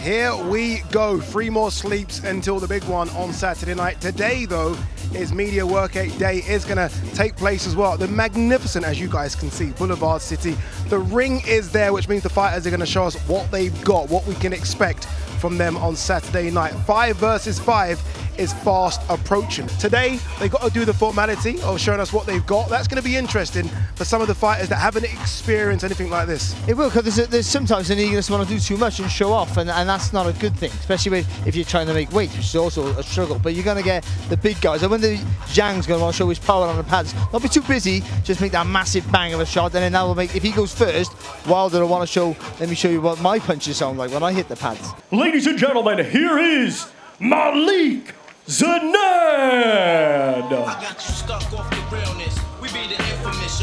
Here we go. 3 more sleeps until the big one on Saturday night. Today, though, is Media Workout Day. Is going to take place as well. The magnificent, as you guys can see, Boulevard City. The ring is there, which means the fighters are going to show us what they've got, what we can expect from them on Saturday night. 5 versus 5 is fast approaching. Today, they got to do the formality of showing us what they've got. That's going to be interesting for some of the fighters that haven't experienced anything like this. It will, because there's sometimes an eagerness to want to do too much and show off, and that's not a good thing, especially if you're trying to make weight, which is also a struggle. But you're going to get the big guys, and when the Zhang's going to want to show his power on the pads, don't be too busy, just make that massive bang of a shot, and then that will make, if he goes first, Wilder will want to show, let me show you what my punches sound like when I hit the pads. Ladies and gentlemen, here is Malik Zhang.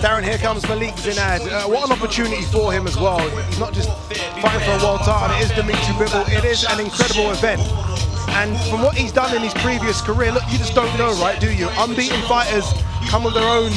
Darren, here comes Malik Zhang. What an opportunity for him as well. He's not just fighting for a world title, it is Dimitri Bivol. It is an incredible event. And from what he's done in his previous career, look, you just don't know, right, do you? Unbeaten fighters come with their own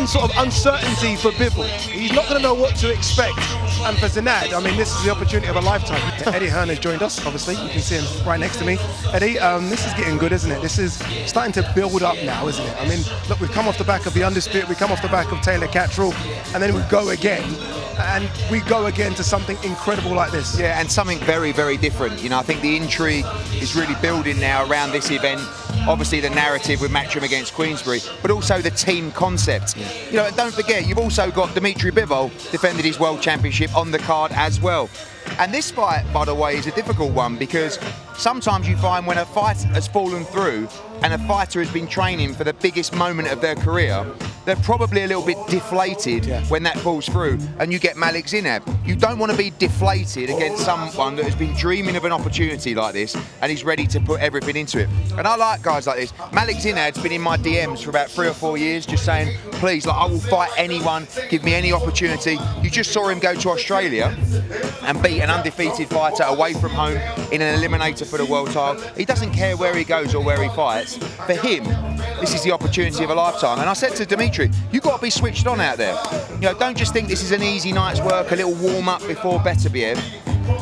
sort of uncertainty for Bivol. He's not going to know what to expect. And for Zhang, I mean, this is the opportunity of a lifetime. Eddie Hearn has joined us, obviously. You can see him right next to me. Eddie, this is getting good, isn't it? This is starting to build up now, isn't it? I mean, look, we've come off the back of the Undisputed, we come off the back of Taylor Catterall, and then we go again. And we go again to something incredible like this. Yeah, and something very, very different. You know, I think the intrigue is really building now around this event. Obviously the narrative with Matchroom against Queensberry, but also the team concept. Yeah. You know, and don't forget, you've also got Dimitri Bivol defended his world championship on the card as well. And this fight, by the way, is a difficult one because sometimes you find when a fight has fallen through and a fighter has been training for the biggest moment of their career, they're probably a little bit deflated when that falls through, and you get Malik Zhang. You don't want to be deflated against someone that has been dreaming of an opportunity like this and he's ready to put everything into it. And I like guys like this. Malik Zhang has been in my DMs for about 3 or 4 years just saying, please, like, I will fight anyone, give me any opportunity. You just saw him go to Australia and beat an undefeated fighter away from home in an eliminator for the world title. He doesn't care where he goes or where he fights. For him, this is the opportunity of a lifetime. And I said to Dimitri, you've got to be switched on out there. You know, don't just think this is an easy night's work, a little warm-up before Beterbiev.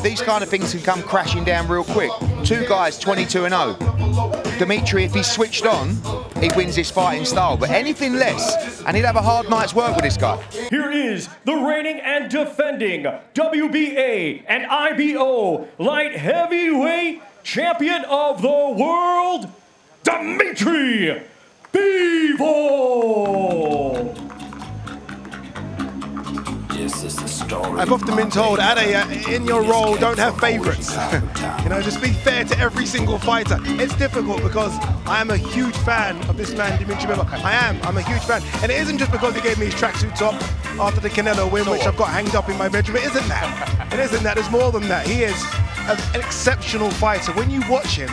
These kind of things can come crashing down real quick. 2 guys, 22-0. Dimitri, if he's switched on, he wins his fighting style. But anything less, and he'll have a hard night's work with this guy. Here is the reigning and defending WBA and IBO light heavyweight champion of the world, Dimitri Bivol. I've often been told, Ade, in your role, don't have favourites. You know, just be fair to every single fighter. It's difficult because I am a huge fan of this man, Dimitri Bivol. I'm a huge fan. And it isn't just because he gave me his tracksuit top after the Canelo win, which I've got hanged up in my bedroom. It isn't that. It isn't that. There's more than that. He is an exceptional fighter. When you watch him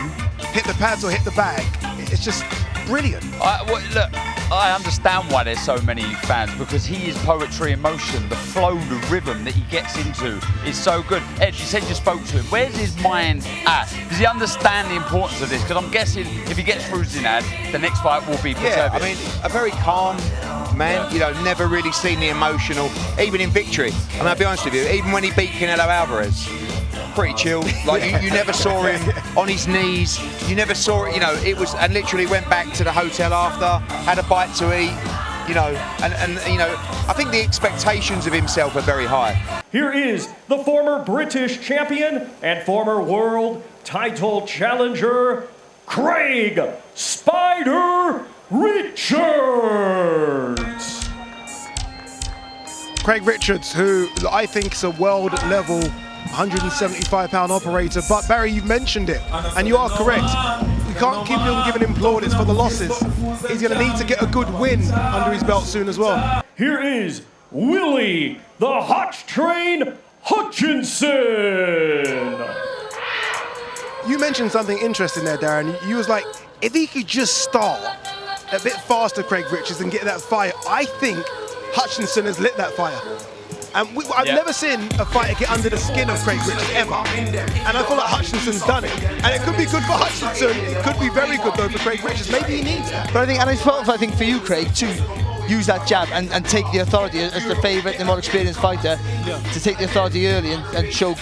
hit the pads or hit the bag, it's just brilliant. Look, I understand why there's so many fans, because he is poetry in motion. The flow, the rhythm that he gets into is so good. Ed, you said you spoke to him. Where's his mind at? Does he understand the importance of this? Because I'm guessing if he gets through Zhang, the next fight will be for Yeah, service. I mean, a very calm man, you know, never really seen the emotional, even in victory. I mean, I'll be honest with you, even when he beat Canelo Alvarez, pretty chill. Like you never saw him on his knees. You never saw it. You know, it was, and literally went back to the hotel after, had a bite to eat. You know, and you know, I think the expectations of himself are very high. Here is the former British champion and former world title challenger, Craig Spider Richards. Craig Richards, who I think is a world-level 175-pound operator. But Barry, you've mentioned it, and you are correct. We can't keep on giving him plaudits for the losses. He's going to need to get a good win under his belt soon as well. Here is Willie the Hot Train Hutchinson. You mentioned something interesting there, Darren. You was like, if he could just start a bit faster, Craig Richards, and get that fire, I think Hutchinson has lit that fire. And I've never seen a fighter get under the skin of Craig Richards ever. And I feel like Hutchinson's done it. And it could be good for Hutchinson. It could be very good though for Craig Richards. Maybe he needs that. But I think, and I think for you, Craig, too, use that jab and take the authority as the favourite, the more experienced fighter, to take the authority early and show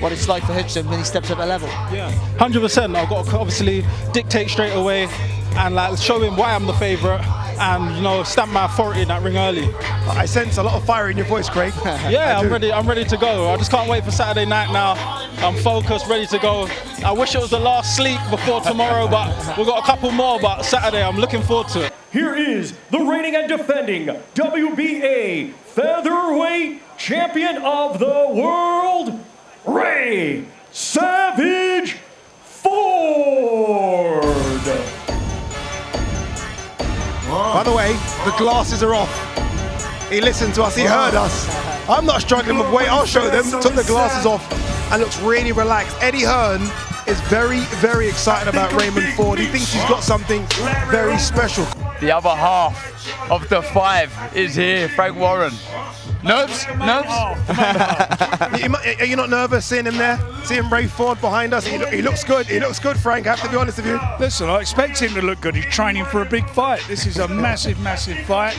what it's like for Hutchinson when he steps up a level. Yeah, 100%. I've got to obviously dictate straight away and like show him why I'm the favourite, and you know, stamp my authority in that ring early. I sense a lot of fire in your voice, Craig. Yeah, I'm ready to go. I just can't wait for Saturday night now. I'm focused, ready to go. I wish it was the last sleep before tomorrow, but we've got a couple more, but Saturday I'm looking forward to it. Here is the reigning and defending WBA featherweight champion of the world, Ray Savage Ford. By the way, the glasses are off. He listened to us, he heard us. I'm not struggling with weight, I'll show them. Took the glasses off and looks really relaxed. Eddie Hearn is very, very excited about Raymond Ford. He thinks he's got something very special. The other half of the five is here, Frank Warren. Nerves? Nerves? Are you not nervous seeing him there? Seeing Ray Ford behind us? He looks good. He looks good, Frank. I have to be honest with you. Listen, I expect him to look good. He's training for a big fight. This is a massive, massive fight.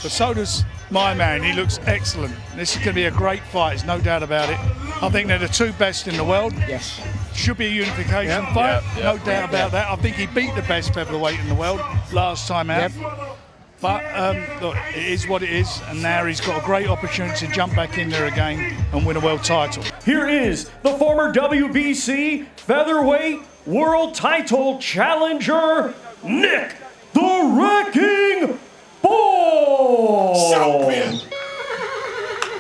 But so does my man. He looks excellent. This is going to be a great fight. There's no doubt about it. I think they're the two best in the world. Yes. Should be a unification fight. No doubt about that. I think he beat the best featherweight in the world last time out. But look, it is what it is, and now he's got a great opportunity to jump back in there again and win a world title. Here is the former WBC featherweight world title challenger, Nick the Wrecking Ball.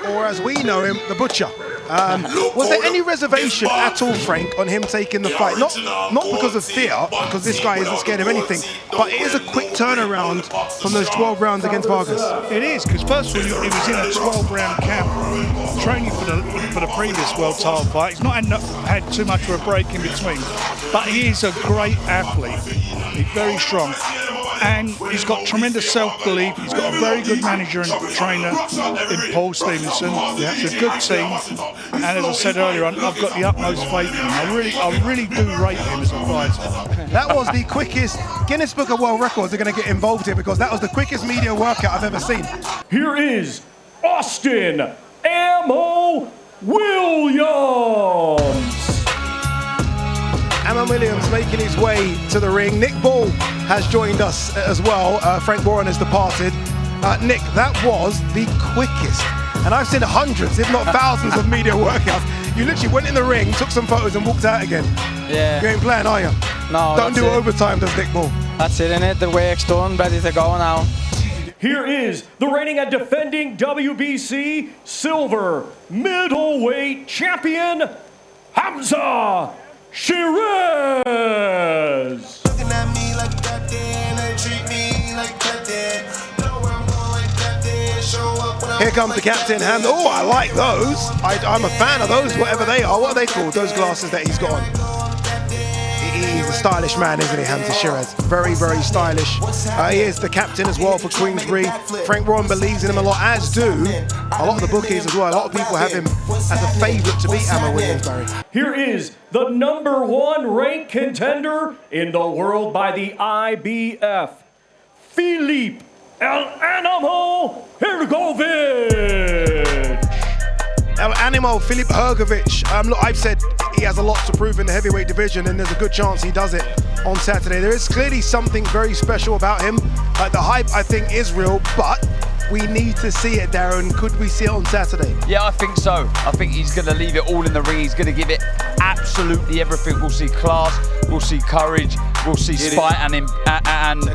Or as we know him, the Butcher. Was there any reservation at all, Frank, on him taking the fight? Not because of fear, because this guy isn't scared of anything, but it is a quick turnaround from those 12 rounds against Vargas. It is, because first of all, he was in a 12-round camp training for the previous world title fight. He's not had too much of a break in between, but he is a great athlete. He's very strong, and he's got tremendous self-belief. He's got a very good manager and trainer in Paul Stevenson. It's a good team, and as I said earlier on, I've got the utmost faith in him. I really do rate him as a fighter. That was the quickest. Guinness Book of World Records are going to get involved here because that was the quickest media workout I've ever seen. Here is Austin Ammo Williams. Amon Williams making his way to the ring. Nick Ball has joined us as well. Frank Warren has departed. Nick, that was the quickest. And I've seen hundreds, if not thousands, of media workouts. You literally went in the ring, took some photos and walked out again. Yeah. You ain't playing, are you? No. Don't do overtime, does Nick Ball. That's it, innit? The weight's done, ready to go now. Here is the reigning and defending WBC silver middleweight champion, Hamza Shiraz. Looking at me like that, they treat me like that. Here comes the captain, Hamza. Oh, I like those. I'm a fan of those, whatever they are. What are they called? Those glasses that he's got on. He's a stylish man, isn't he, Hamza Shiraz? Very, very stylish. He is the captain as well for Queensberry. Frank Warren believes in him a lot, as do a lot of the bookies as well. A lot of people have him as a favourite to beat Amon Williams, Barry. Here is the #1 ranked contender in the world by the IBF, Filip El Animo Hrgović. El Animo, Filip Hrgović. Look, I've said he has a lot to prove in the heavyweight division, and there's a good chance he does it on Saturday. There is clearly something very special about him. The hype, I think, is real, but we need to see it, Darren. Could we see it on Saturday? Yeah, I think so. I think he's going to leave it all in the ring. He's going to give it absolutely everything. We'll see class, we'll see courage, we'll see spite and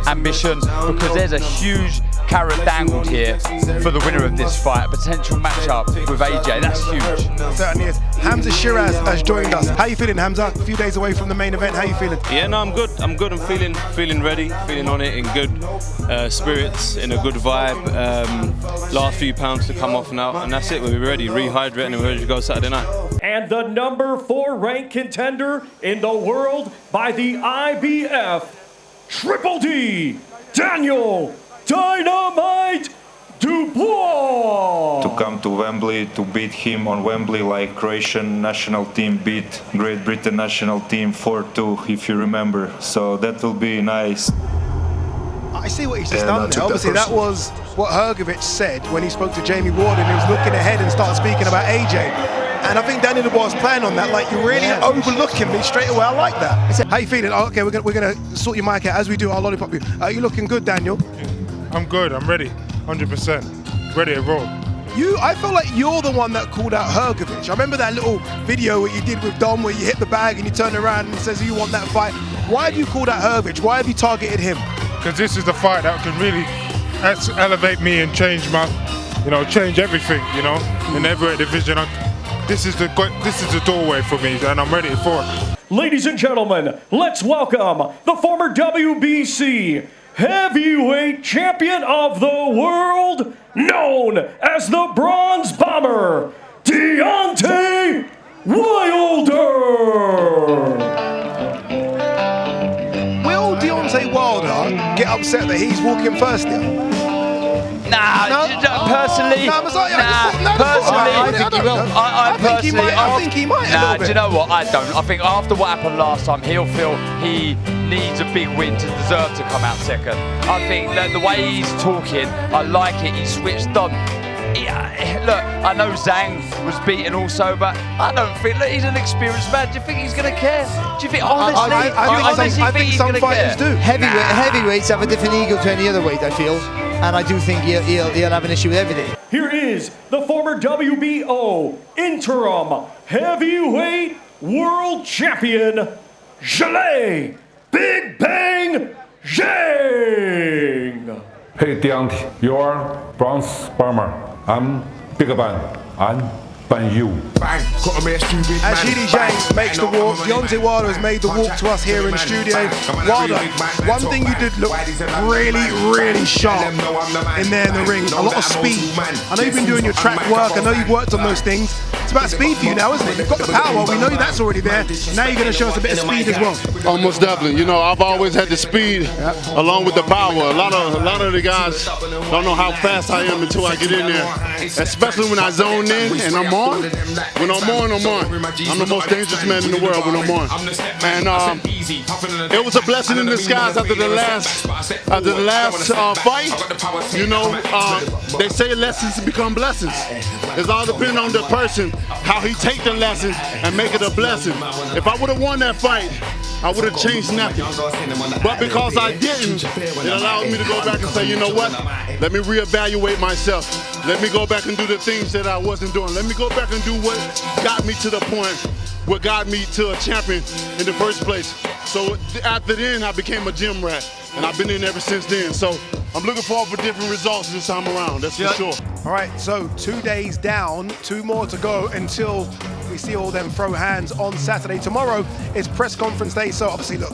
ambition, because there's a huge carrot dangled here for the winner of this fight. A potential matchup with AJ. That's huge. It certainly is. Hamza Shiraz has joined us. How you feeling, Hamza? A few days away from the main event. How you feeling? Yeah, no, I'm good. I'm feeling ready, feeling on it, in good spirits, in a good vibe. Last few pounds to come off now, and that's it. We're ready, rehydrate, and we're ready to go Saturday night. And the #4 ranked contender in the world by the IBF, Triple D, Daniel Dynamite Dubois. To come to Wembley, to beat him on Wembley like Croatian national team beat Great Britain national team 4-2, if you remember. So that will be nice. I see what he's just done there. Obviously, that was what Hrgovic said when he spoke to Jamie Ward and he was looking ahead and started speaking about AJ. And I think Daniel Dubois playing on that, like you're really overlooking me straight away. I like that. How you feeling? Oh, okay, we're gonna sort your mic out as we do our lollipop. Are you looking good, Daniel? I'm good. I'm ready. 100%. Ready to roll. I feel like you're the one that called out Hrgovic. I remember that little video what you did with Dom where you hit the bag and you turn around and says you want that fight. Why have you called out Hrgovic? Why have you targeted him? Because this is the fight that can really elevate me and change my, change everything, in every division. This is the doorway for me, and I'm ready for it. Ladies and gentlemen, let's welcome the former WBC heavyweight champion of the world, known as the Bronze Bomber, Deontay Wilder. Will Deontay Wilder get upset that he's walking first now? Personally, I think he might. Do you know what? I don't. I think after what happened last time, he'll feel he needs a big win to deserve to come out second. I think the way he's talking, I like it. He switched on. Look, I know Zhang was beaten also, but I don't think he's an experienced man. Do you think he's going to care? Do you think honestly? I think some fighters do. Heavyweights have a different ego to any other weight, I feel. And I do think he'll have an issue with everything. Here is the former WBO interim heavyweight world champion, Zhilei Big Bang Zhang. Hey Deontay, you're Bronze Bomber. I'm Big Bang. I'm you. As Zhilei Zhang makes the walk, Deontay Wilder has made the walk to us here in the studio. Wilder, one thing you did look really, really sharp in there in the ring. A lot of speed. I know you've been doing your track work. I know you've worked on those things. It's about speed for you now, isn't it? You've got the power. We know that's already there. Now you're going to show us a bit of speed as well. Almost definitely. I've always had the speed along with the power. A lot of the guys don't know how fast I am until I get in there. Especially when I zone in and I'm on. When I'm on, I'm on. I'm the most dangerous man in the world when I'm on. And it was a blessing in disguise after the last fight. They say lessons become blessings. It's all depending on the person, how he take the lesson and make it a blessing. If I would have won that fight, I would have changed nothing. But because I didn't, it allowed me to go back and say, you know what? Let me reevaluate myself. Let me go back and do the things that I wasn't doing. Let me go back and do what got me to the point, what got me to a champion in the first place. So after then, I became a gym rat, and I've been in ever since then. So I'm looking forward for different results this time around, that's for sure. All right, so 2 days down, 2 more to go until we see all them throw hands on Saturday. Tomorrow is press conference day, so obviously, look,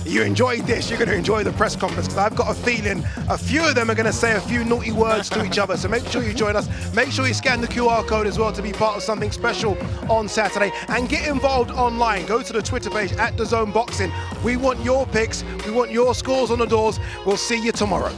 you enjoyed this, you're going to enjoy the press conference, because I've got a feeling a few of them are going to say a few naughty words to each other. So make sure you join us. Make sure you scan the QR code as well to be part of something special on Saturday. And get involved online. Go to the Twitter page at DAZN Boxing. We want your picks. We want your scores on the doors. We'll see you tomorrow.